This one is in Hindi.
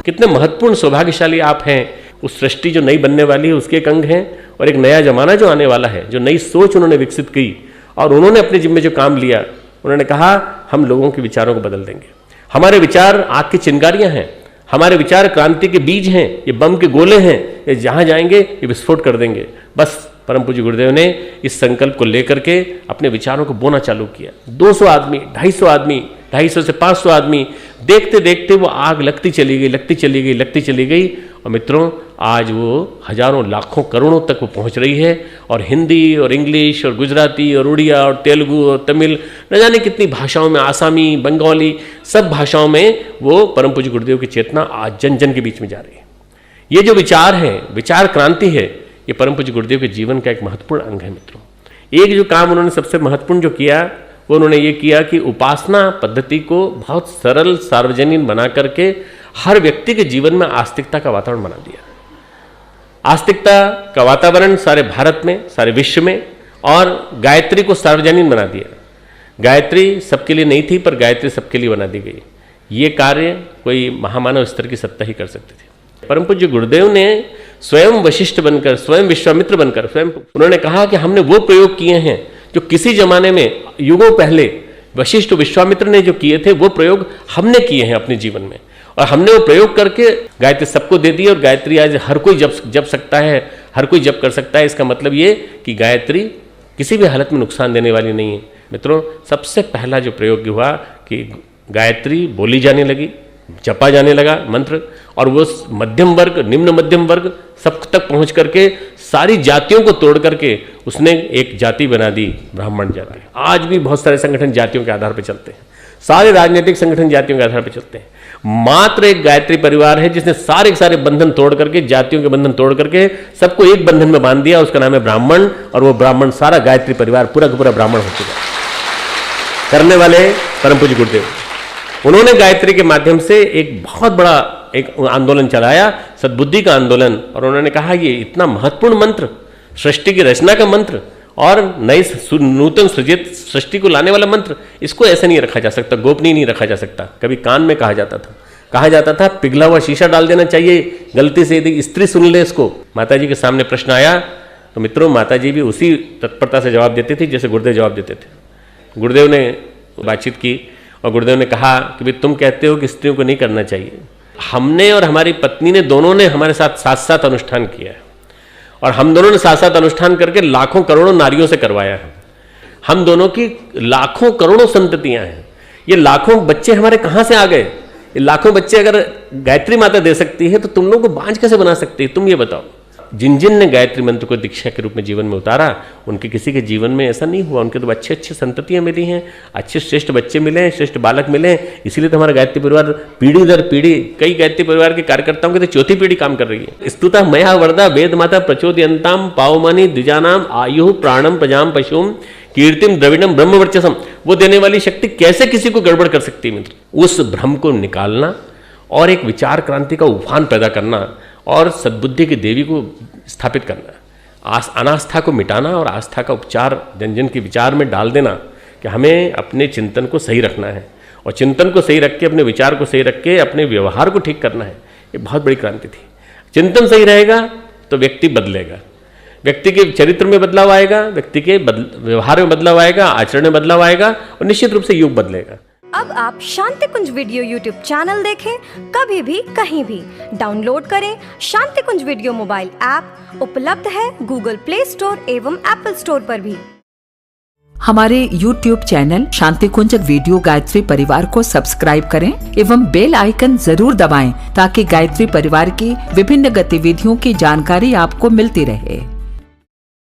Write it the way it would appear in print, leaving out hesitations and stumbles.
कितने महत्वपूर्ण सौभाग्यशाली आप हैं। उस सृष्टि जो नई बनने वाली है उसके एक अंग हैं, और एक नया जमाना जो आने वाला है, जो नई सोच उन्होंने विकसित की और उन्होंने अपने जिम्मे जो काम लिया, उन्होंने कहा हम लोगों के विचारों को बदल देंगे। हमारे विचार आग की चिंगारियां हैं, हमारे विचार क्रांति के बीज हैं, ये बम के गोले हैं, ये जहां जाएंगे ये विस्फोट कर देंगे। बस परम पूज्य गुरुदेव ने इस संकल्प को लेकर के अपने विचारों को बोना चालू किया। 200 आदमी, 250 आदमी, 250 से 500 आदमी, देखते देखते वो आग लगती चली गई, लगती चली गई, लगती चली गई। और मित्रों, आज वो हजारों, लाखों, करोड़ों तक वो पहुंच रही है, और हिंदी और इंग्लिश और गुजराती और उड़िया और तेलुगु और तमिल, न जाने कितनी भाषाओं में, आसामी, बंगाली, सब भाषाओं में वो परम पूज्य गुरुदेव की चेतना आज जन जन के बीच में जा रही है। ये जो विचार है, विचार क्रांति है, ये परम पूज्य गुरुदेव के जीवन का एक महत्वपूर्ण अंग है। मित्रों, एक जो काम उन्होंने सबसे महत्वपूर्ण जो किया, वो उन्होंने ये किया कि उपासना पद्धति को बहुत सरल, सार्वजनिक बना करके हर व्यक्ति के जीवन में आस्तिकता का वातावरण बना दिया। आस्तिकता का वातावरण सारे भारत में, सारे विश्व में, और गायत्री को सार्वजनिक बना दिया। गायत्री सबके लिए नहीं थी, पर गायत्री सबके लिए बना दी गई। ये कार्य कोई महामानव स्तर की सत्ता ही कर सकती थी। परम पूज्य गुरुदेव ने स्वयं वशिष्ठ बनकर, स्वयं विश्वामित्र बनकर, स्वयं उन्होंने कहा कि हमने वो प्रयोग किए हैं जो किसी जमाने में, युगों पहले वशिष्ठ विश्वामित्र ने जो किए थे, वो प्रयोग हमने किए हैं अपने जीवन में, और हमने वो प्रयोग करके गायत्री सबको दे दी। और गायत्री आज हर कोई जप सकता है, हर कोई जप कर सकता है। इसका मतलब ये कि गायत्री किसी भी हालत में नुकसान देने वाली नहीं है। मित्रों, सबसे पहला जो प्रयोग हुआ कि गायत्री बोली जाने लगी, जपा जाने लगा मंत्र, और वो मध्यम वर्ग, निम्न मध्यम वर्ग सब तक पहुंच करके सारी जातियों को तोड़ करके उसने एक जाति बना दी, ब्राह्मण जाति। आज भी बहुत सारे संगठन जातियों के आधार पर चलते हैं, सारे राजनीतिक संगठन जातियों के आधार पर चलते हैं। मात्र एक गायत्री परिवार है जिसने सारे के सारे बंधन तोड़ करके, जातियों के बंधन तोड़ करके सबको एक बंधन में बांध दिया, उसका नाम है ब्राह्मण। और वो ब्राह्मण, सारा गायत्री परिवार पूरा का पूरा ब्राह्मण हो चुका है। करने वाले परम पूज्य गुरुदेव, उन्होंने गायत्री के माध्यम से एक बहुत बड़ा एक आंदोलन चलाया, सद्बुद्धि का आंदोलन। और उन्होंने कहा ये इतना महत्वपूर्ण मंत्र, सृष्टि की रचना का मंत्र और नई नूतन सृजित सृष्टि को लाने वाला मंत्र, इसको ऐसे नहीं रखा जा सकता, गोपनीय नहीं रखा जा सकता। कभी कान में कहा जाता था पिघला हुआ शीशा डाल देना चाहिए, गलती से यदि स्त्री सुन ले इसको। माता जी के सामने प्रश्न आया तो मित्रों, माता जी भी उसी तत्परता से जवाब देती थी जैसे गुरुदेव जवाब देते थे। गुरुदेव ने बातचीत की और गुरुदेव ने कहा कि भाई तुम कहते हो कि स्त्रियों को नहीं करना चाहिए, हमने और हमारी पत्नी ने, दोनों ने हमारे साथ साथ साथ अनुष्ठान किया है, और हम दोनों ने साथ साथ अनुष्ठान करके लाखों करोड़ों नारियों से करवाया है। हम दोनों की लाखों करोड़ों संततियां हैं। ये लाखों बच्चे हमारे कहां से आ गए? ये लाखों बच्चे अगर गायत्री माता दे सकती है तो तुम लोगों को बांझ कैसे बना सकती है? तुम ये बताओ। जिन जिन ने गायत्री मंत्र को दीक्षा के रूप में जीवन में उतारा, उनके किसी के जीवन में ऐसा नहीं हुआ। उनके तो अच्छे अच्छे संततियां मिली हैं, अच्छे श्रेष्ठ बच्चे मिले हैं, श्रेष्ठ बालक मिले हैं। इसीलिए तो हमारा गायत्री परिवार पीढ़ी दर पीढ़ी, कई गायत्री परिवार के कार्यकर्ताओं की तो चौथी पीढ़ी काम कर रही है। स्तुता मया वरदा वेद माता प्रचोदयंताम पावमानी द्विजानाम आयु प्राणम प्रजाम पशुम कीर्तिम द्रविणम ब्रह्म वर्चसम। वो देने वाली शक्ति कैसे किसी को गड़बड़ कर सकती है? मित्र, उस भ्रम को निकालना और एक विचार क्रांति का उफान पैदा करना और सद्बुद्धि की देवी को स्थापित करना, अनास्था को मिटाना और आस्था का उपचार जन जन के विचार में डाल देना कि हमें अपने चिंतन को सही रखना है, और चिंतन को सही रख के, अपने विचार को सही रख के अपने व्यवहार को ठीक करना है। ये बहुत बड़ी क्रांति थी। चिंतन सही रहेगा तो व्यक्ति बदलेगा, व्यक्ति के चरित्र में बदलाव आएगा, व्यक्ति के व्यवहार में बदलाव आएगा, आचरण में बदलाव आएगा, और निश्चित रूप से युग बदलेगा। अब आप शांति कुंज वीडियो यूट्यूब चैनल देखें कभी भी कहीं भी। डाउनलोड करें शांति कुंज वीडियो मोबाइल ऐप, उपलब्ध है गूगल प्ले स्टोर एवं एप्पल स्टोर पर भी। हमारे YouTube चैनल शांति कुंज वीडियो गायत्री परिवार को सब्सक्राइब करें एवं बेल आइकन जरूर दबाएं ताकि गायत्री परिवार की विभिन्न गतिविधियों की जानकारी आपको मिलती रहे।